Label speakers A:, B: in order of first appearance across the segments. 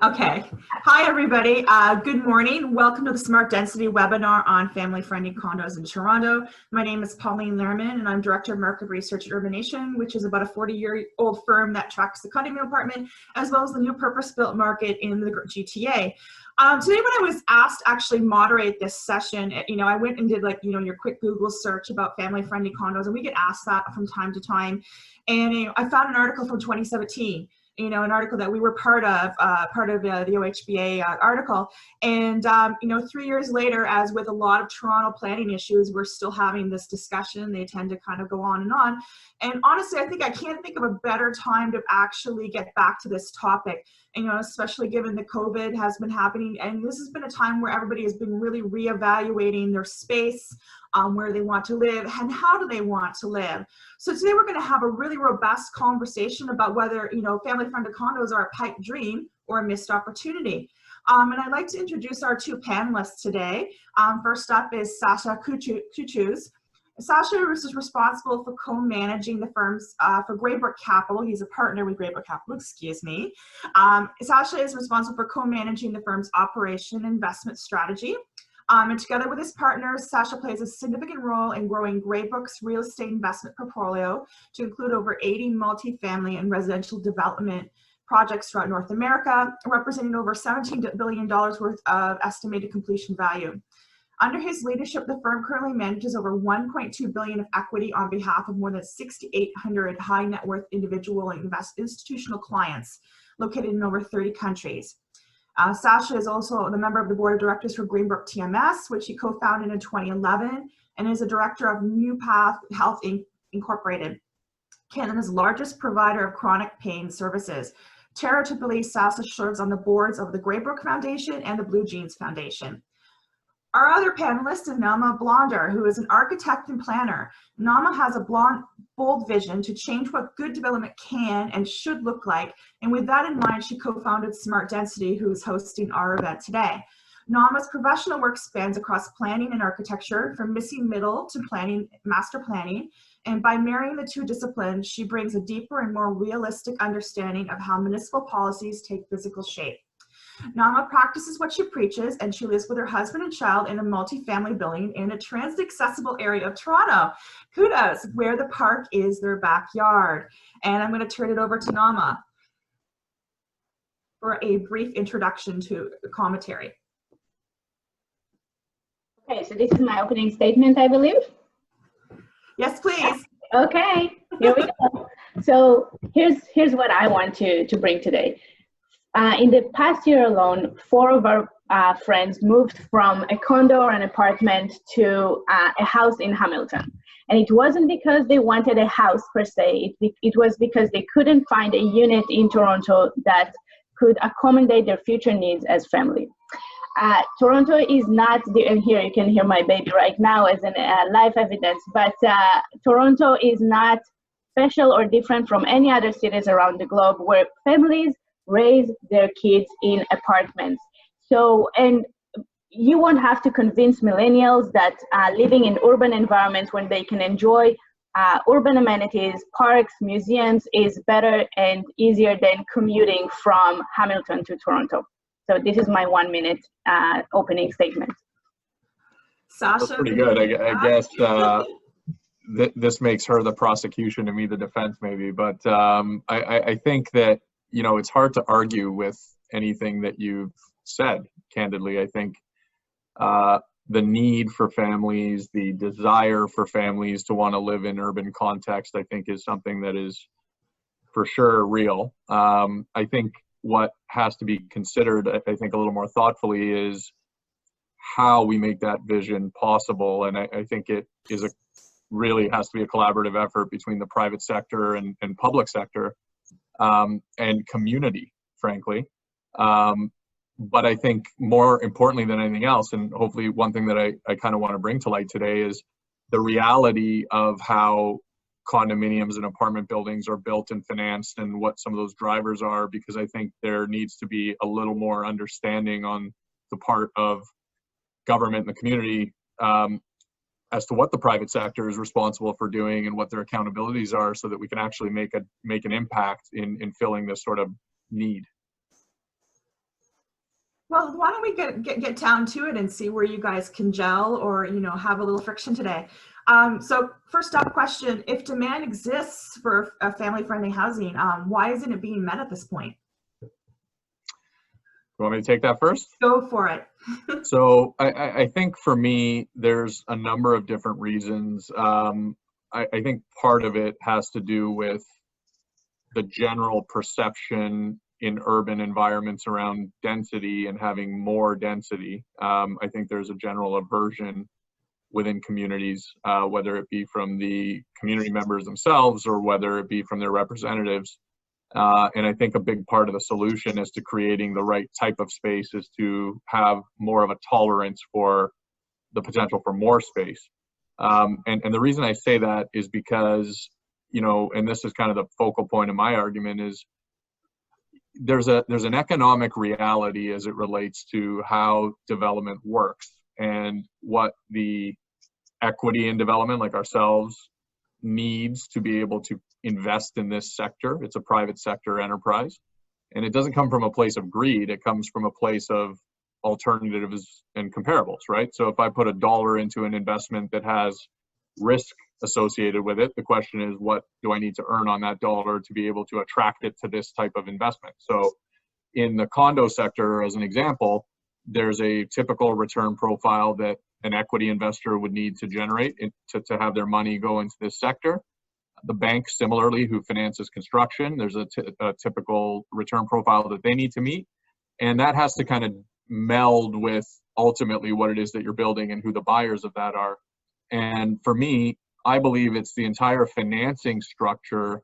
A: Okay. Hi, everybody. Good morning. Welcome to the Smart Density webinar on family-friendly condos in Toronto. My name is Pauline Lierman, and I'm Director of Market Research at Urbanation, which is about a 40-year-old firm that tracks the condominium apartment, as well as the new purpose-built market in the GTA. Today, when I was asked to actually moderate this session, I went and did your quick Google search about family-friendly condos, and we get asked that from time to time. And I found an article from 2017. An article that we were part of the OHBA article. And, 3 years later, as with a lot of Toronto planning issues, we're still having this discussion. They tend to kind of go on. And honestly, I think I can't think of a better time to actually get back to this topic, especially given the COVID has been happening. And this has been a time where everybody has been really reevaluating their space, where they want to live and how do they want to live. So today we're going to have a really robust conversation about whether, family-friendly condos are a pipe dream or a missed opportunity. And I'd like to introduce our two panelists today. First up is Sasha Cucuz. Sasha is responsible for co-managing the firms for Greybrook Capital. He's a partner with Greybrook Capital, excuse me. Sasha is responsible for co-managing the firm's operation and investment strategy. And together with his partners, Sasha plays a significant role in growing Greybrook's real estate investment portfolio to include over 80 multifamily and residential development projects throughout North America, representing over $17 billion worth of estimated completion value. Under his leadership, the firm currently manages over $1.2 billion of equity on behalf of more than 6,800 high net worth individual and institutional clients located in over 30 countries. Sasha is also the member of the board of directors for Greybrook TMS, which he co-founded in 2011, and is a director of New Path Health Incorporated, Canada's largest provider of chronic pain services. Charitably, Sasha serves on the boards of the Greybrook Foundation and the Blue Jeans Foundation. Our other panelist is Naama, who is an architect and planner. Naama has a bold vision to change what good development can and should look like. And with that in mind, she co-founded Smart Density, who is hosting our event today. Naama's professional work spans across planning and architecture, from missing middle to master planning. And by marrying the two disciplines, she brings a deeper and more realistic understanding of how municipal policies take physical shape. Naama practices what she preaches, and she lives with her husband and child in a multi-family building in a transit-accessible area of Toronto, Cucuz, where the park is their backyard. And I'm going to turn it over to Naama for a brief introduction to the commentary.
B: Okay, so this is my opening statement, I believe.
A: Yes, please.
B: Okay, here we go. So here's what I want to bring today. In the past year alone, 4 of our friends moved from a condo or an apartment to a house in Hamilton. And it wasn't because they wanted a house per se, it was because they couldn't find a unit in Toronto that could accommodate their future needs as family. Toronto is not, and here you can hear my baby right now as an live evidence, but Toronto is not special or different from any other cities around the globe where families raise their kids in apartments. So, and you won't have to convince millennials that living in urban environments when they can enjoy urban amenities, parks, museums is better and easier than commuting from Hamilton to Toronto. So this is my 1 minute opening statement.
A: Sasha,
C: that's pretty good. I guess this makes her the prosecution and me the defense maybe, but I think that it's hard to argue with anything that you've said, candidly. I think the need for families, the desire for families to want to live in urban context, I think is something that is for sure real. I think what has to be considered, I think a little more thoughtfully, is how we make that vision possible. And I think it is really has to be a collaborative effort between the private sector and public sector. And community, frankly. But I think more importantly than anything else, and hopefully one thing that I kind of want to bring to light today, is the reality of how condominiums and apartment buildings are built and financed and what some of those drivers are, because I think there needs to be a little more understanding on the part of government and the community as to what the private sector is responsible for doing and what their accountabilities are, so that we can actually make an impact in filling this sort of need.
A: Well, why don't we get down to it and see where you guys can gel or, have a little friction today. So first up question, if demand exists for a family-friendly housing, why isn't it being met at this point?
C: You want me to take that first?
A: Go for it.
C: So I think for me, there's a number of different reasons. I think part of it has to do with the general perception in urban environments around density and having more density. I think there's a general aversion within communities, whether it be from the community members themselves or whether it be from their representatives. And I think a big part of the solution is to creating the right type of space is to have more of a tolerance for the potential for more space. And the reason I say that is because, and this is kind of the focal point of my argument, is there's an economic reality as it relates to how development works and what the equity in development, like ourselves, needs to be able to invest in this sector. It's a private sector enterprise. And it doesn't come from a place of greed. It comes from a place of alternatives and comparables, right? So if I put $1 into an investment that has risk associated with it, the question is, what do I need to earn on that dollar to be able to attract it to this type of investment? So in the condo sector, as an example, there's a typical return profile that an equity investor would need to generate to have their money go into this sector. The bank, similarly, who finances construction, there's a typical return profile that they need to meet. And that has to kind of meld with ultimately what it is that you're building and who the buyers of that are. And for me, I believe it's the entire financing structure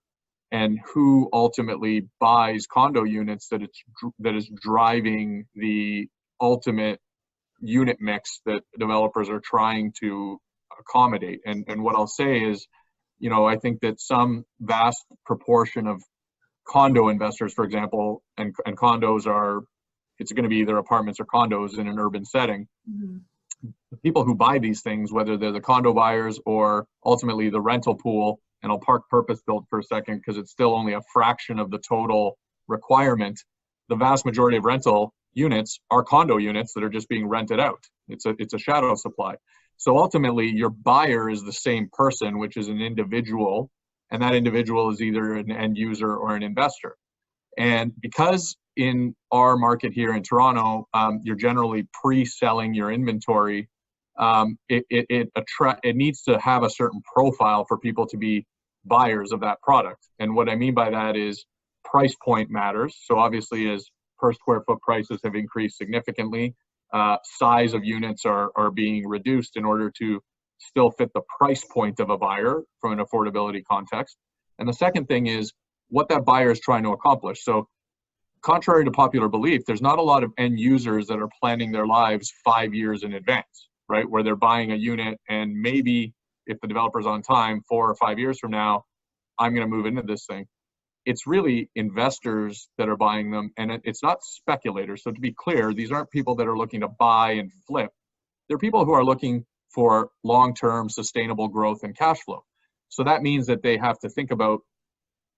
C: and who ultimately buys condo units that is driving the ultimate unit mix that developers are trying to accommodate. And what I'll say is, I think that some vast proportion of condo investors, for example, and condos are, it's going to be either apartments or condos in an urban setting. Mm-hmm. The people who buy these things, whether they're the condo buyers or ultimately the rental pool, and I'll park purpose-built for a second because it's still only a fraction of the total requirement. The vast majority of rental units are condo units that are just being rented out. It's a shadow supply. So ultimately, your buyer is the same person, which is an individual, and that individual is either an end user or an investor. And because in our market here in Toronto, you're generally pre-selling your inventory, it needs to have a certain profile for people to be buyers of that product. And what I mean by that is price point matters. So obviously, as per square foot prices have increased significantly, size of units are being reduced in order to still fit the price point of a buyer from an affordability context. And the second thing is what that buyer is trying to accomplish. So contrary to popular belief, there's not a lot of end users that are planning their lives 5 years in advance, right? Where they're buying a unit and maybe if the developer's on time, 4 or 5 years from now, I'm going to move into this thing. It's really investors that are buying them, and it's not speculators. So to be clear, these aren't people that are looking to buy and flip. They're people who are looking for long-term sustainable growth and cash flow. So that means that they have to think about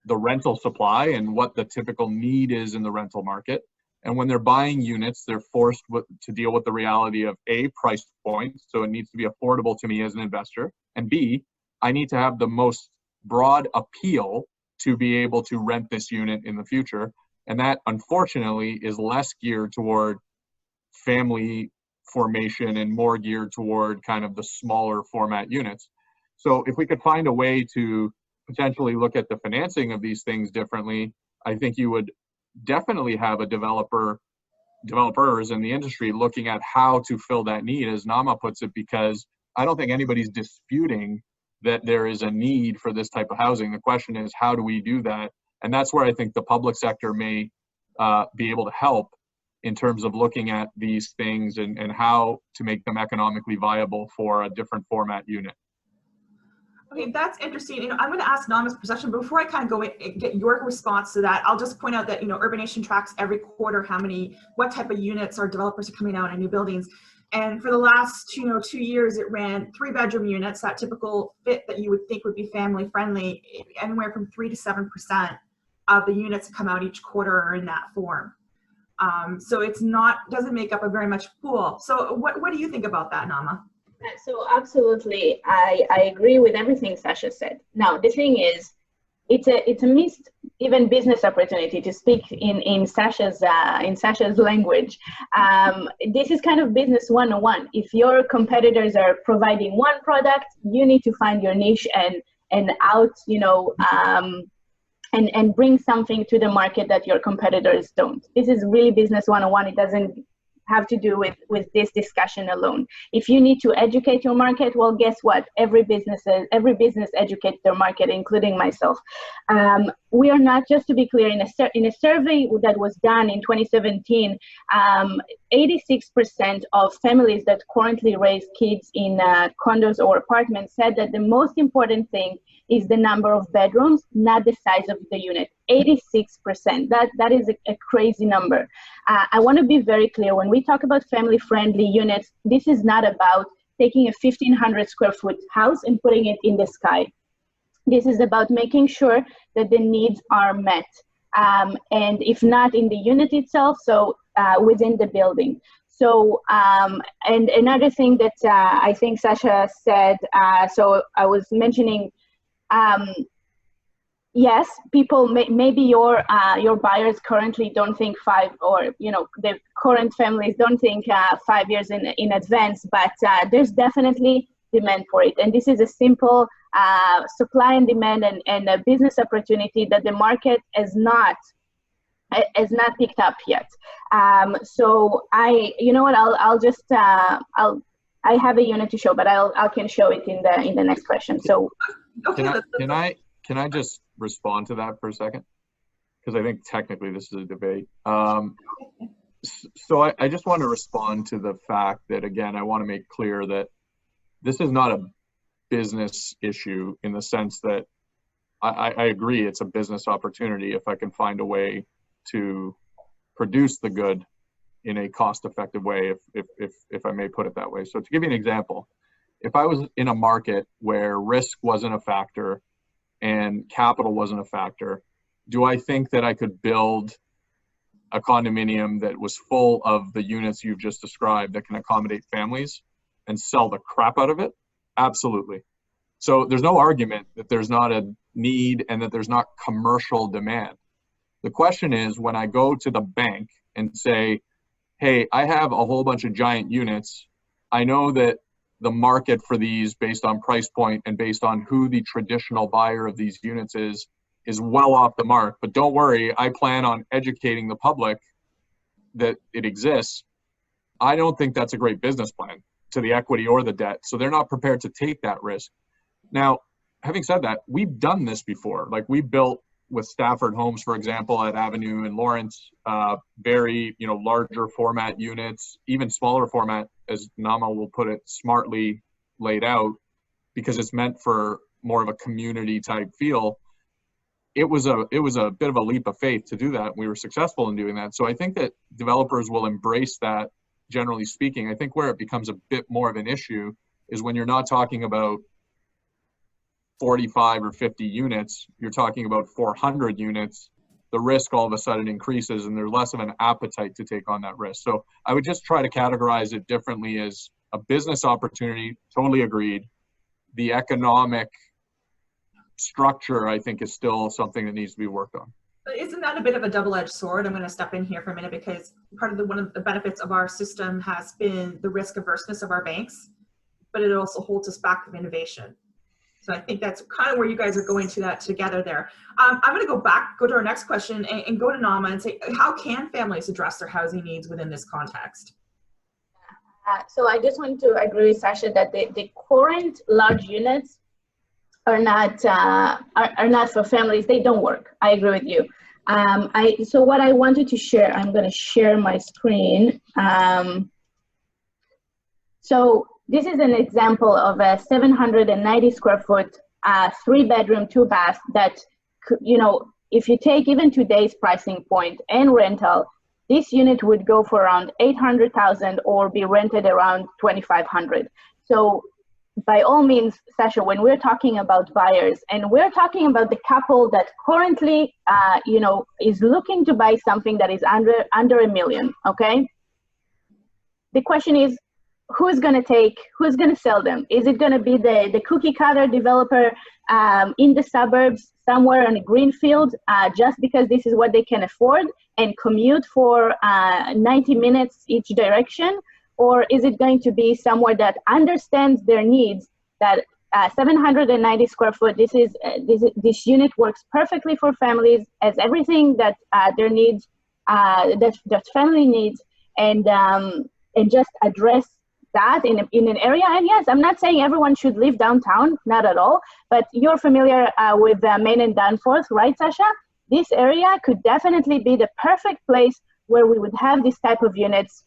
C: the rental supply and what the typical need is in the rental market. And when they're buying units, they're forced to deal with the reality of A, price point. So it needs to be affordable to me as an investor. And B, I need to have the most broad appeal to be able to rent this unit in the future. And that, unfortunately, is less geared toward family formation and more geared toward kind of the smaller format units. So if we could find a way to potentially look at the financing of these things differently, I think you would definitely have a developers in the industry looking at how to fill that need, as Naama puts it, because I don't think anybody's disputing that there is a need for this type of housing. The question is, how do we do that? And that's where I think the public sector may be able to help in terms of looking at these things and how to make them economically viable for a different format unit.
A: Okay, that's interesting. I'm going to ask Naama's perception, but before I kind of go and get your response to that, I'll just point out that, Urbanation tracks every quarter what type of units our developers are coming out in new buildings. And for the last 2 years, it ran 3-bedroom units, that typical fit that you would think would be family friendly. Anywhere from 3 to 7% of the units that come out each quarter are in that form. So it's not, doesn't make up a very much pool. So what do you think about that, Naama?
B: So absolutely, I agree with everything Sasha said. Now, the thing is, it's a missed even business opportunity, to speak in Sasha's language. This is kind of business 101. If your competitors are providing one product, you need to find your niche and out, and bring something to the market that your competitors don't. This is really business 101. It doesn't have to do with this discussion alone. If you need to educate your market, well, guess what? Every business educates their market, including myself. We are not, just to be clear, in a survey that was done in 2017, 86% of families that currently raise kids in condos or apartments said that the most important thing is the number of bedrooms, not the size of the unit. 86%. That is a crazy number. I want to be very clear. When we talk about family-friendly units, this is not about taking a 1,500 square foot house and putting it in the sky. This is about making sure that the needs are met. And if not in the unit itself, so within the building. So, and another thing that I think Sasha said, so I was mentioning, yes, people maybe your buyers currently don't think the current families don't think 5 years in advance, but there's definitely demand for it, and this is a simple supply and demand and a business opportunity that the market has not picked up yet. So I have a unit to show, but I can show it in the next question. So
A: okay,
C: can I just respond to that for a second? Because I think technically this is a debate. So I just want to respond to the fact that, again, I want to make clear that this is not a business issue, in the sense that I agree it's a business opportunity if I can find a way to produce the good in a cost-effective way, if I may put it that way. So to give you an example, if I was in a market where risk wasn't a factor and capital wasn't a factor, do I think that I could build a condominium that was full of the units you've just described that can accommodate families and sell the crap out of it? Absolutely. So there's no argument that there's not a need and that there's not commercial demand. The question is, when I go to the bank and say, hey, I have a whole bunch of giant units, I know that the market for these, based on price point and based on who the traditional buyer of these units is well off the mark. But don't worry, I plan on educating the public that it exists. I don't think that's a great business plan to the equity or the debt. So they're not prepared to take that risk. Now, having said that, we've done this before. Like, we built with Stafford Homes, for example, at Avenue in Lawrence, very, larger format units, even smaller format, as Naama will put it, smartly laid out, because it's meant for more of a community type feel. It was a bit of a leap of faith to do that. We were successful in doing that. So I think that developers will embrace that, generally speaking. I think where it becomes a bit more of an issue is when you're not talking about 45 or 50 units, you're talking about 400 units, the risk all of a sudden increases and there's less of an appetite to take on that risk. So I would just try to categorize it differently as a business opportunity, totally agreed. The economic structure, I think, is still something that needs to be worked on.
A: But isn't that a bit of a double-edged sword? I'm going to step in here for a minute, because one of the benefits of our system has been the risk averseness of our banks, but it also holds us back from innovation. So I think that's kind of where you guys are going to that together there. I'm going to go to our next question and go to Naama and say, how can families address their housing needs within this context?
B: So I just want to agree with Sasha that the current large units are not for families. They don't work. I agree with you. So what I wanted to share, I'm going to share my screen. So this is an example of a 790 square foot, 3-bedroom, 2-bath that, if you take even today's pricing point and rental, this unit would go for around 800,000 or be rented around 2,500. So by all means, Sasha, when we're talking about buyers, and we're talking about the couple that currently, is looking to buy something that is under $1 million, okay? The question is, who's going to sell them? Is it going to be the cookie cutter developer in the suburbs, somewhere on a greenfield, just because this is what they can afford and commute for 90 minutes each direction? Or is it going to be somewhere that understands their needs, that 790 square foot, this unit works perfectly for families, has everything that their needs, that family needs, and just address that in an area. And yes, I'm not saying everyone should live downtown, not at all, but you're familiar with Main and Danforth, right, Sasha? This area could definitely be the perfect place where we would have this type of units,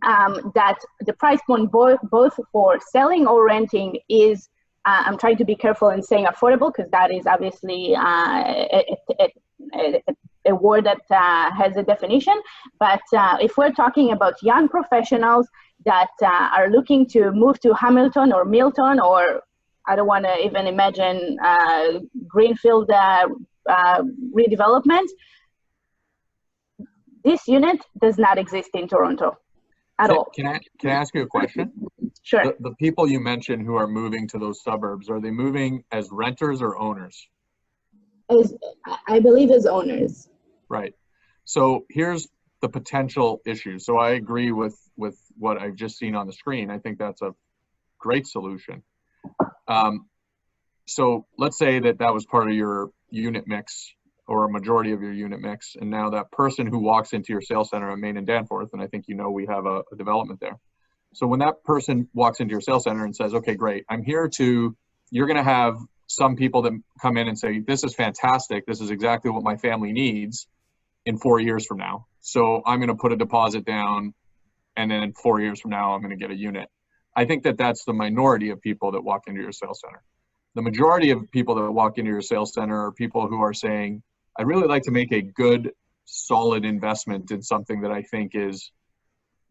B: that the price point both for selling or renting is, I'm trying to be careful in saying affordable, because that is obviously a word that has a definition. But if we're talking about young professionals that are looking to move to Hamilton or Milton, or I don't want to even imagine greenfield redevelopment, this unit does not exist in Toronto at all.
C: Can I ask you a question?
B: Sure.
C: The people you mentioned who are moving to those suburbs, are they moving as renters or owners?
B: I believe as owners.
C: Right. So here's the potential issue. So I agree with what I've just seen on the screen. I think that's a great solution. So let's say that was part of your unit mix, or a majority of your unit mix, and now that person who walks into your sales center on Main and Danforth, and I think we have a development there. So when that person walks into your sales center and says, okay, great, you're going to have some people that come in and say, this is fantastic, this is exactly what my family needs in 4 years from now. So I'm going to put a deposit down, and then 4 years from now, I'm going to get a unit. I think that that's the minority of people that walk into your sales center. The majority of people that walk into your sales center are people who are saying, I'd really like to make a good, solid investment in something that I think is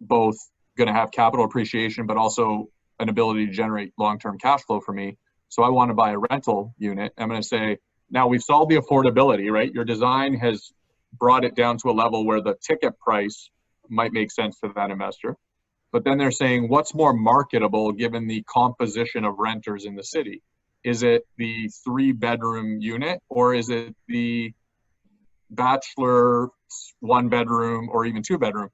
C: both going to have capital appreciation, but also an ability to generate long-term cash flow for me. So I want to buy a rental unit. I'm going to say, now we've solved the affordability, right? Your design has brought it down to a level where the ticket price might make sense to that investor. But then they're saying, what's more marketable given the composition of renters in the city? Is it the 3-bedroom unit, or is it the bachelor 1-bedroom or even 2-bedroom?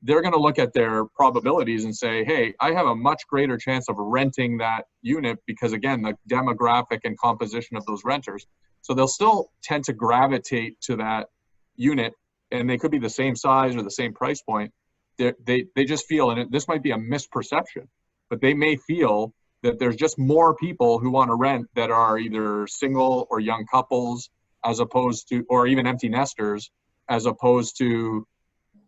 C: They're going to look at their probabilities and say, hey, I have a much greater chance of renting that unit because, again, the demographic and composition of those renters. So they'll still tend to gravitate to that unit, and they could be the same size or the same price point. They just feel, and this might be a misperception, but they may feel that there's just more people who want to rent that are either single or young couples, as opposed to, or even empty nesters, as opposed to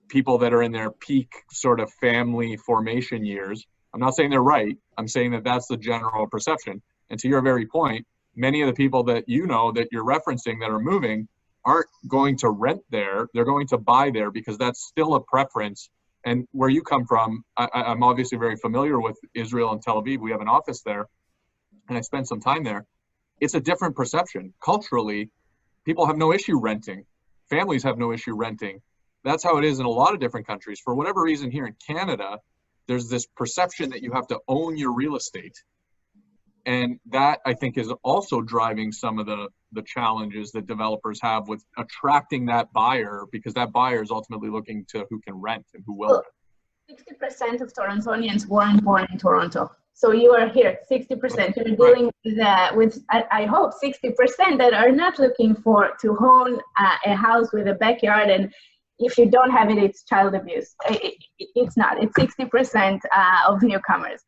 C: people that are in their peak sort of family formation years. I'm not saying they're right. I'm saying that that's the general perception. And to your very point, many of the people that that you're referencing that are moving aren't going to rent there. They're going to buy there because that's still a preference. And where you come from, I'm obviously very familiar with Israel and Tel Aviv. We have an office there, and I spent some time there. It's a different perception. Culturally, people have no issue renting. Families have no issue renting. That's how it is in a lot of different countries. For whatever reason, here in Canada, there's this perception that you have to own your real estate. And that, I think, is also driving some of the challenges that developers have with attracting that buyer, because that buyer is ultimately looking to who can rent and who will rent.
B: 60% of Torontonians weren't born in Toronto. So you are here, 60%. You're dealing with I hope, 60% that are not looking to own a house with a backyard, and if you don't have it, it's child abuse. It's not. It's 60% of newcomers.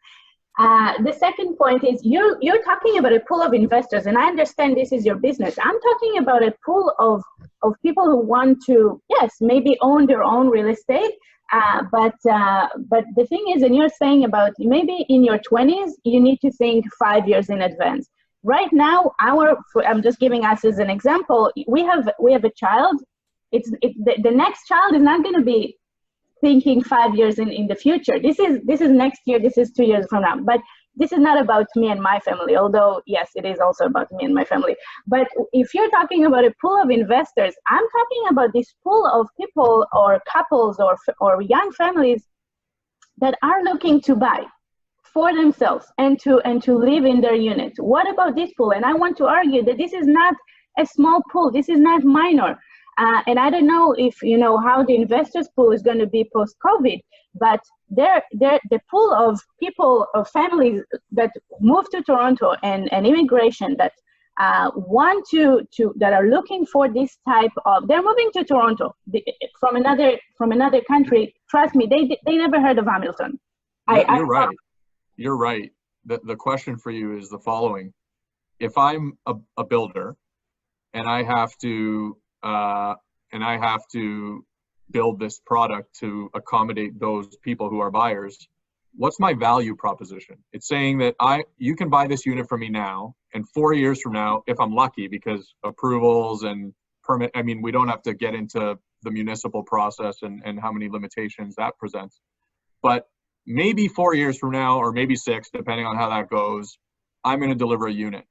B: The second point is you're talking about a pool of investors, and I understand this is your business. I'm talking about a pool of people who want to, yes, maybe own their own real estate. But the thing is, and you're saying about maybe in your 20s, you need to think 5 years in advance. Right now, I'm just giving us as an example. We have a child. The next child is not going to be thinking 5 years in the future. This is next year. This is 2 years from now. But this is not about me and my family, although yes, it is also about me and my family. But if you're talking about a pool of investors, I'm talking about this pool of people or couples or young families that are looking to buy for themselves and to live in their unit. What about this pool? And I want to argue that this is not a small pool. This is not minor. And I don't know if you know how the investors pool is going to be post-COVID, but the pool of people or families that move to Toronto and immigration that want to that are looking for this type of, they're moving to Toronto from another country. Trust me, they never heard of Hamilton.
C: You're right. You're right. The question for you is the following: if I'm a builder and I have to build this product to accommodate those people who are buyers, what's my value proposition? It's saying that you can buy this unit from me now, and 4 years from now, if I'm lucky, because approvals and permit, I mean, we don't have to get into the municipal process and how many limitations that presents. But maybe 4 years from now, or maybe 6, depending on how that goes, I'm going to deliver a unit.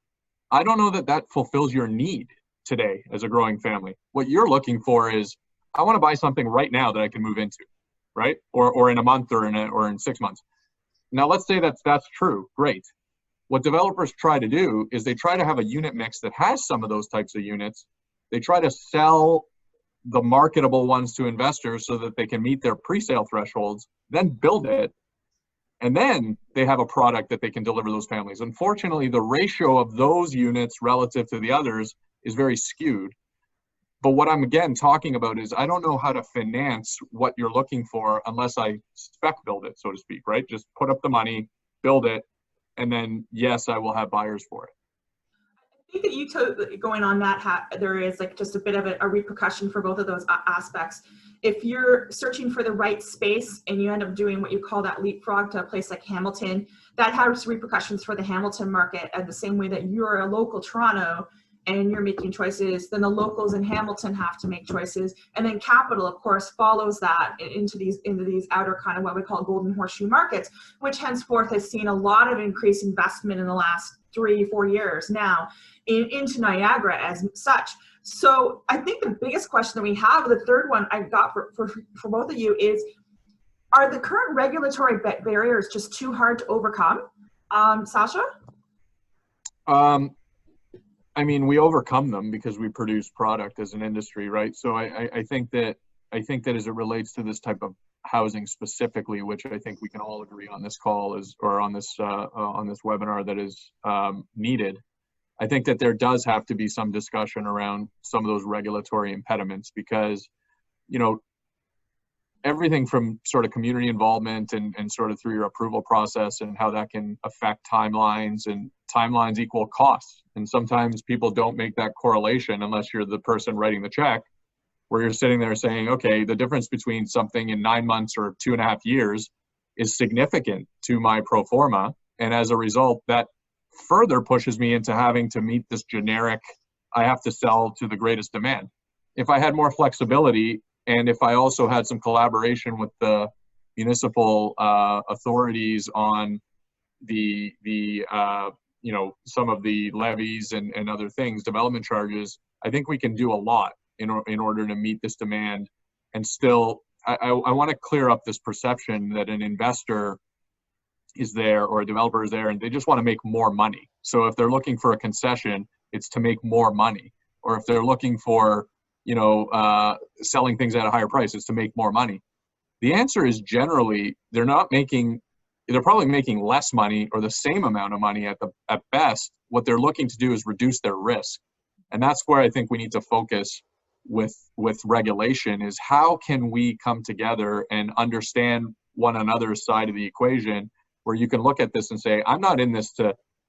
C: I don't know that fulfills your need today as a growing family. What you're looking for is, I want to buy something right now that I can move into, right? Or in a month or in 6 months. Now, let's say that's true. Great. What developers try to do is they try to have a unit mix that has some of those types of units. They try to sell the marketable ones to investors so that they can meet their pre-sale thresholds, then build it, and then they have a product that they can deliver those families. Unfortunately, the ratio of those units relative to the others is very skewed. But what I'm again talking about is, I don't know how to finance what you're looking for unless I spec build it, so to speak, right? Just put up the money, build it, and then yes, I will have buyers for it.
A: I think that you going on that, there is like just a bit of a repercussion for both of those aspects. If you're searching for the right space and you end up doing what you call that leapfrog to a place like Hamilton, that has repercussions for the Hamilton market, and the same way that you're a local Toronto and you're making choices, then the locals in Hamilton have to make choices. And then capital, of course, follows that into these outer kind of what we call golden horseshoe markets, which henceforth has seen a lot of increased investment in the last 3-4 years now into Niagara as such. So I think the biggest question that we have, the third one I got for both of you, is, are the current regulatory barriers just too hard to overcome? Sasha?
C: I mean, we overcome them because we produce product as an industry, right? So I think that as it relates to this type of housing specifically, which I think we can all agree on this call or on this webinar that is needed, I think that there does have to be some discussion around some of those regulatory impediments, because, you know, everything from sort of community involvement and sort of through your approval process and how that can affect timelines, and timelines equal costs. And sometimes people don't make that correlation unless you're the person writing the check, where you're sitting there saying, okay, the difference between something in 9 months or 2.5 years is significant to my pro forma. And as a result, that further pushes me into having to meet this generic, I have to sell to the greatest demand. If I had more flexibility, and if I also had some collaboration with the municipal authorities on the you know, some of the levies and other things, development charges, I think we can do a lot in order to meet this demand. And still, I want to clear up this perception that an investor is there or a developer is there and they just want to make more money. So if they're looking for a concession, it's to make more money. Or if they're looking for, you know, selling things at a higher price, it's to make more money. The answer is generally they're probably making less money or the same amount of money at best. What they're looking to do is reduce their risk. And that's where I think we need to focus with regulation, is how can we come together and understand one another's side of the equation, where you can look at this and say, I'm not in this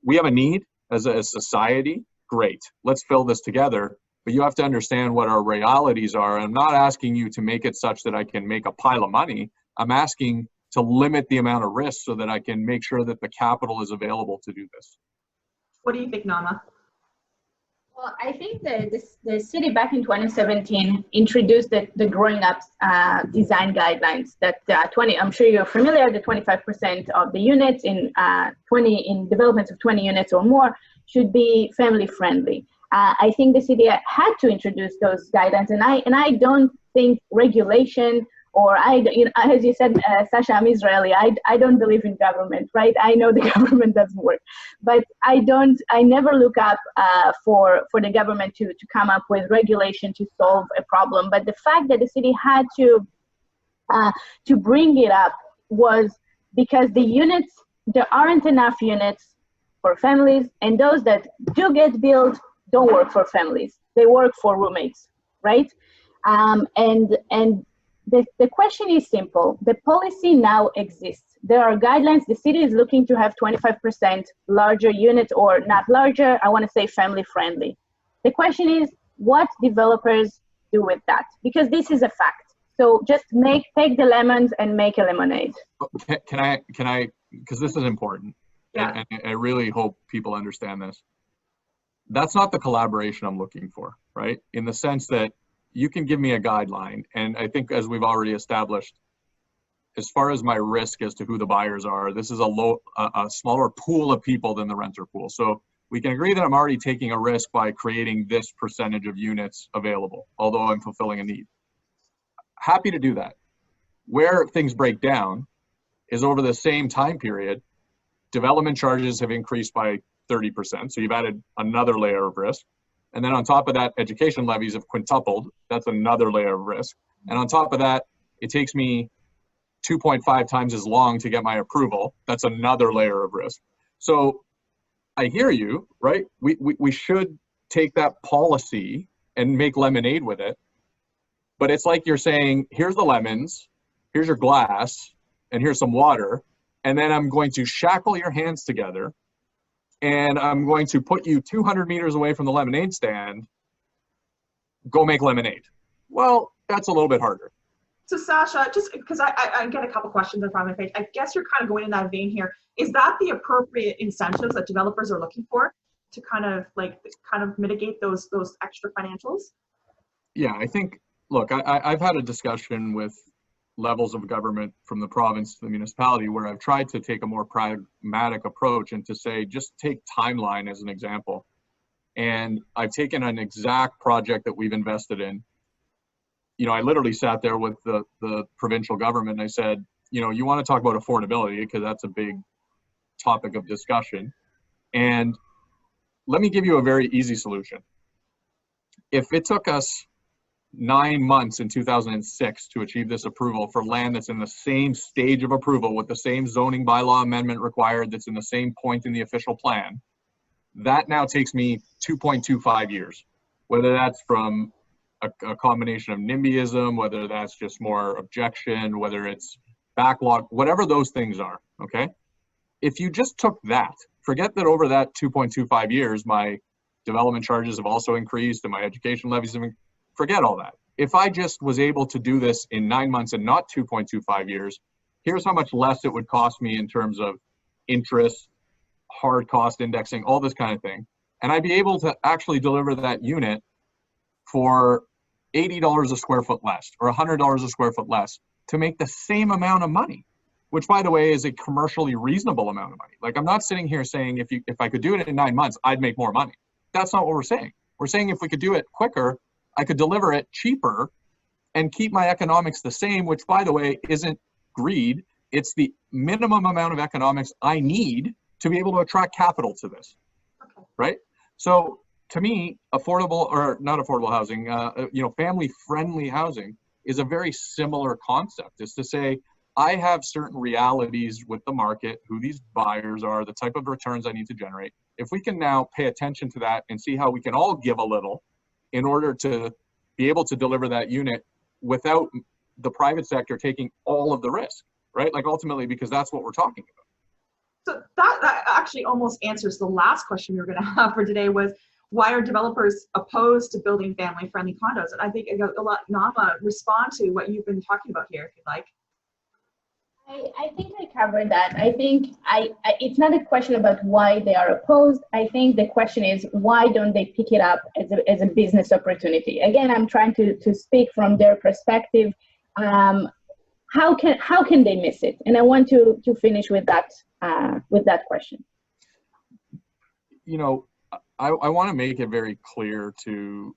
C: we have a need as a society, great, let's fill this together. But you have to understand what our realities are. I'm not asking you to make it such that I can make a pile of money. I'm asking to limit the amount of risk so that I can make sure that the capital is available to do this.
A: What do you think, Naama?
B: Well, I think the city back in 2017 introduced the growing up design guidelines that 20, I'm sure you're familiar, the 25% of the units in developments of 20 units or more should be family friendly. I think the city had to introduce those guidelines, and I don't think regulation or as you said, Sasha, I'm Israeli. I don't believe in government, right? I know the government doesn't work, but I never look up for the government to come up with regulation to solve a problem. But the fact that the city had to bring it up was because there aren't enough units for families, and those that do get built don't work for families. They work for roommates, right? The question is simple. The policy now exists. There are guidelines. The city is looking to have 25% larger units, or not larger, I want to say family friendly. The question is what developers do with that, because this is a fact. So just take the lemons and make a lemonade.
C: Can I, because this is important.
A: Yeah.
C: And I really hope people understand this. That's not the collaboration I'm looking for, right? In the sense that you can give me a guideline, and I think as we've already established, as far as my risk as to who the buyers are, this is a smaller pool of people than the renter pool. So we can agree that I'm already taking a risk by creating this percentage of units available, although I'm fulfilling a need. Happy to do that. Where things break down is over the same time period, development charges have increased by 30%. So you've added another layer of risk. And then on top of that, education levies have quintupled. That's another layer of risk. And on top of that, it takes me 2.5 times as long to get my approval. That's another layer of risk. So I hear you, right? We should take that policy and make lemonade with it. But it's like you're saying, here's the lemons, here's your glass, and here's some water. And then I'm going to shackle your hands together, and I'm going to put you 200 meters away from the lemonade stand. Go make lemonade. Well, that's a little bit harder.
A: So Sasha, just because I get a couple questions in front of my face, I guess you're kind of going in that vein here. Is that the appropriate incentives that developers are looking for to kind of mitigate those extra financials?
C: Yeah, I think, look, I've had a discussion with levels of government from the province to the municipality where I've tried to take a more pragmatic approach and to say, just take timeline as an example. And I've taken an exact project that we've invested in. You know, I literally sat there with the provincial government and I said, you know, you want to talk about affordability because that's a big topic of discussion. And let me give you a very easy solution. If it took us 9 months in 2006 to achieve this approval for land that's in the same stage of approval with the same zoning bylaw amendment required that's in the same point in the official plan, that now takes me 2.25 years, whether that's from a combination of NIMBYism, whether that's just more objection, whether it's backlog, whatever those things are, okay? If you just took that, forget that over that 2.25 years, my development charges have also increased and my education levies have increased. Forget all that. If I just was able to do this in 9 months and not 2.25 years, here's how much less it would cost me in terms of interest, hard cost indexing, all this kind of thing. And I'd be able to actually deliver that unit for $80 a square foot less or $100 a square foot less to make the same amount of money, which by the way is a commercially reasonable amount of money. Like I'm not sitting here saying if I could do it in 9 months, I'd make more money. That's not what we're saying. We're saying if we could do it quicker, I could deliver it cheaper and keep my economics the same, which by the way, isn't greed. It's the minimum amount of economics I need to be able to attract capital to this, right? So to me, affordable or not affordable housing, family-friendly housing is a very similar concept. Is to say, I have certain realities with the market, who these buyers are, the type of returns I need to generate. If we can now pay attention to that and see how we can all give a little in order to be able to deliver that unit without the private sector taking all of the risk, right? Like ultimately, because that's what we're talking about.
A: So that actually almost answers the last question we were going to have for today was, why are developers opposed to building family-friendly condos? And I think a lot, Naama, respond to what you've been talking about here, if you'd like.
B: I think I covered that. I think it's not a question about why they are opposed. I think the question is why don't they pick it up as a business opportunity? Again, I'm trying to speak from their perspective. How can they miss it? And I want to finish with that question.
C: You know, I want to make it very clear to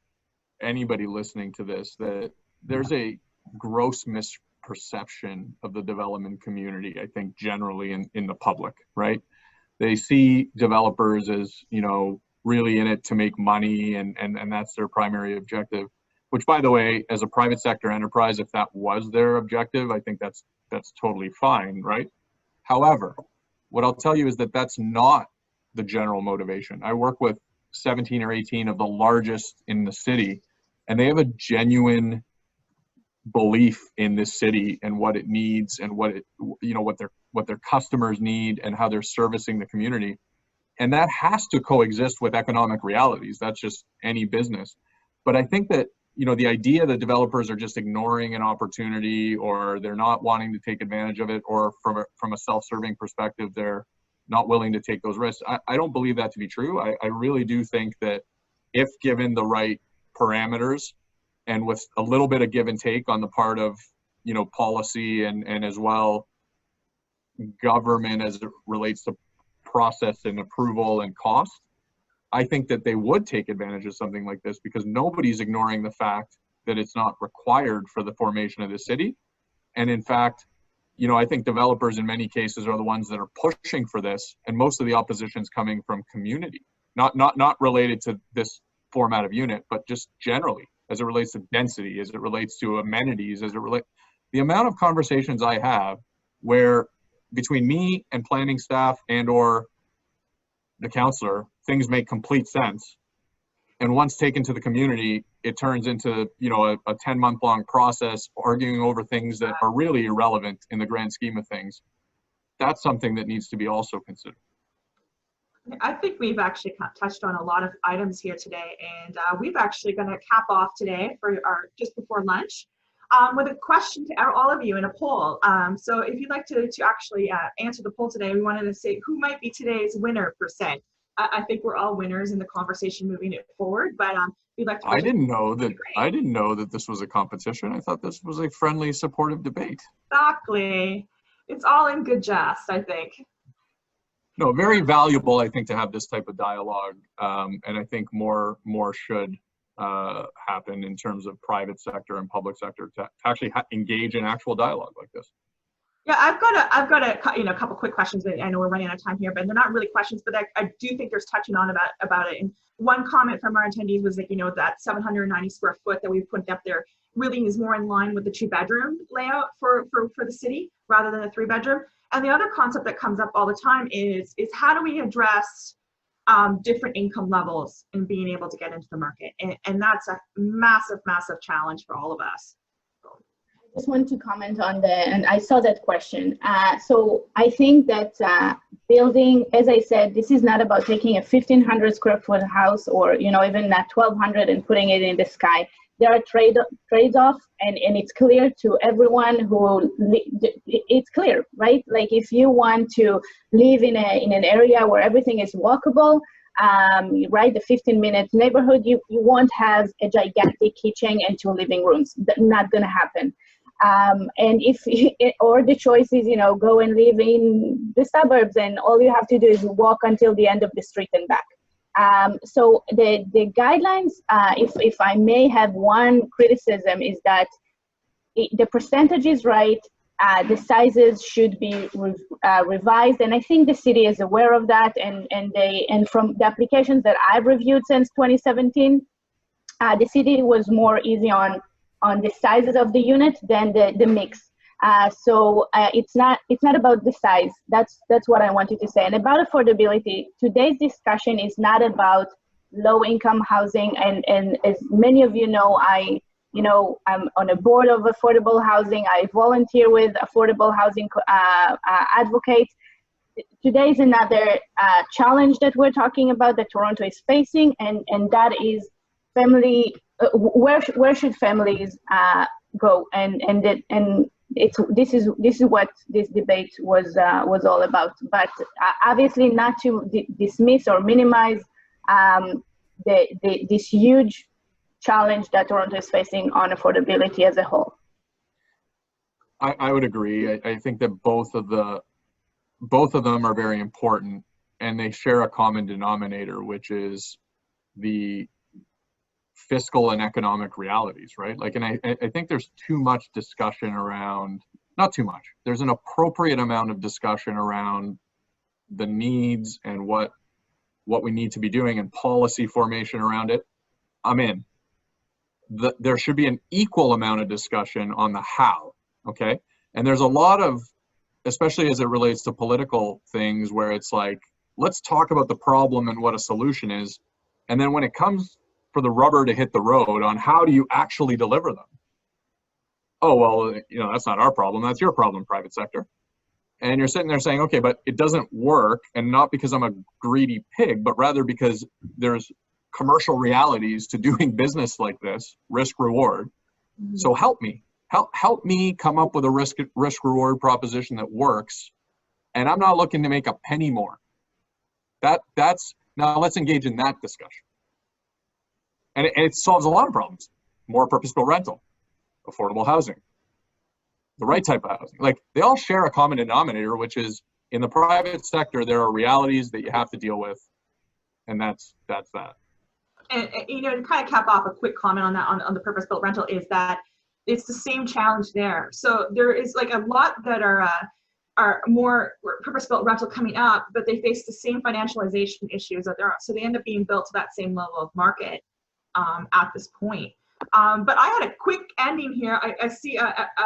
C: anybody listening to this that there's a gross misperception of the development community, I think, generally in the public, right? They see developers as, you know, really in it to make money and that's their primary objective, which, by the way, as a private sector enterprise, if that was their objective, I think that's totally fine, right? However, what I'll tell you is that that's not the general motivation. I work with 17 or 18 of the largest in the city, and they have a genuine belief in this city and what it needs and what their customers need and how they're servicing the community. And that has to coexist with economic realities. That's just any business. But I think that, you know, the idea that developers are just ignoring an opportunity or they're not wanting to take advantage of it, or from a self-serving perspective, they're not willing to take those risks. I don't believe that to be true. I really do think that if given the right parameters and with a little bit of give and take on the part of, you know, policy and as well government as it relates to process and approval and cost, I think that they would take advantage of something like this, because nobody's ignoring the fact that it's not required for the formation of the city. And in fact, you know, I think developers in many cases are the ones that are pushing for this, and most of the opposition is coming from community, not related to this format of unit, but just generally as it relates to density, as it relates to amenities, as it relates, the amount of conversations I have where between me and planning staff and or the councillor, things make complete sense. And once taken to the community, it turns into, you know, a 10-month-long process, arguing over things that are really irrelevant in the grand scheme of things. That's something that needs to be also considered.
A: I think we've actually touched on a lot of items here today, and we've actually going to cap off today for our just before lunch with a question to all of you in a poll. So if you'd like to actually answer the poll today, we wanted to say who might be today's winner per se. I think we're all winners in the conversation moving it forward, but if you'd like to.
C: I didn't know that this was a competition. I thought this was a friendly, supportive debate.
A: Exactly. It's all in good jest, I think.
C: No, very valuable, I think, to have this type of dialogue, and I think more should happen in terms of private sector and public sector to actually engage in actual dialogue like this.
A: Yeah, I've got a couple quick questions. I know we're running out of time here, but they're not really questions, but I do think there's touching on about it. And one comment from our attendees was that, you know, that 790 square foot that we put up there really is more in line with the 2-bedroom layout for the city rather than a 3-bedroom. And the other concept that comes up all the time is how do we address different income levels and being able to get into the market? And that's a massive, massive challenge for all of us.
B: I just want to comment on and I saw that question. So I think that building, as I said, this is not about taking a 1,500 square foot house or, you know, even that 1,200 and putting it in the sky. There are trade-offs, and it's clear to everyone it's clear, right? Like if you want to live in an area where everything is walkable, right, the 15-minute neighborhood, you won't have a gigantic kitchen and 2 living rooms. Not gonna happen. And or the choice is, you know, go and live in the suburbs and all you have to do is walk until the end of the street and back. So the guidelines, if I may have one criticism, is that the percentage is right. The sizes should be revised, and I think the city is aware of that. And from the applications that I've reviewed since 2017, the city was more easy on the sizes of the unit than the mix. So it's not about the size. That's what I wanted to say. And about affordability, today's discussion is not about low-income housing. And as many of you know, I'm on a board of affordable housing. I volunteer with affordable housing advocates. Today is another challenge that we're talking about that Toronto is facing, and that is family. Where should families go? And this is what this debate was all about. But obviously, not to dismiss or minimize this huge challenge that Toronto is facing on affordability as a whole.
C: I would agree. I think that both of them are very important, and they share a common denominator, which is the fiscal and economic realities, right? Like, and I think there's too much discussion around, not too much, there's an appropriate amount of discussion around the needs and what we need to be doing and policy formation around it. I'm in. There should be an equal amount of discussion on the how, okay? And there's a lot of, especially as it relates to political things, where it's like, let's talk about the problem and what a solution is. And then when it comes for the rubber to hit the road on how do you actually deliver them? Oh, well, that's not our problem. That's your problem, private sector. And you're sitting there saying, okay, but it doesn't work. And not because I'm a greedy pig, but rather because there's commercial realities to doing business like this, risk reward. Mm-hmm. So help me come up with a risk reward proposition that works. And I'm not looking to make a penny more. That's now let's engage in that discussion. And it solves a lot of problems. More purpose-built rental, affordable housing, the right type of housing. Like, they all share a common denominator, which is in the private sector, there are realities that you have to deal with. And that's that.
A: And to kind of cap off a quick comment on that, on the purpose-built rental, is that it's the same challenge there. So there is like a lot that are more purpose-built rental coming up, but they face the same financialization issues that there are. So they end up being built to that same level of market at this point. But I had a quick ending here. I see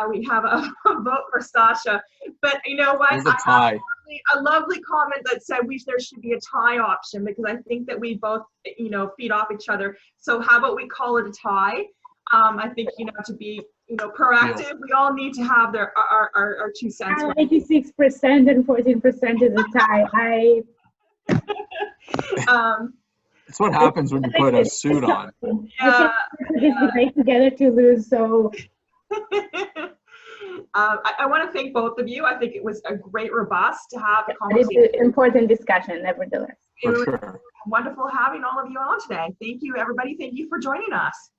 A: we have a vote for Sasha, but you know what?
C: There's a tie.
A: A lovely comment that said there should be a tie option, because I think that we both, feed off each other. So how about we call it a tie? I think, to be, proactive, we all need to have our 2 cents.
B: 86% and 14% is a tie.
C: That's what happens when you put a suit on.
B: Yeah. We can together to lose, so.
A: I want to thank both of you. I think it was a great, robust to have a conversation.
B: It's an important discussion, nevertheless.
A: It was wonderful having all of you on today. Thank you, everybody. Thank you for joining us.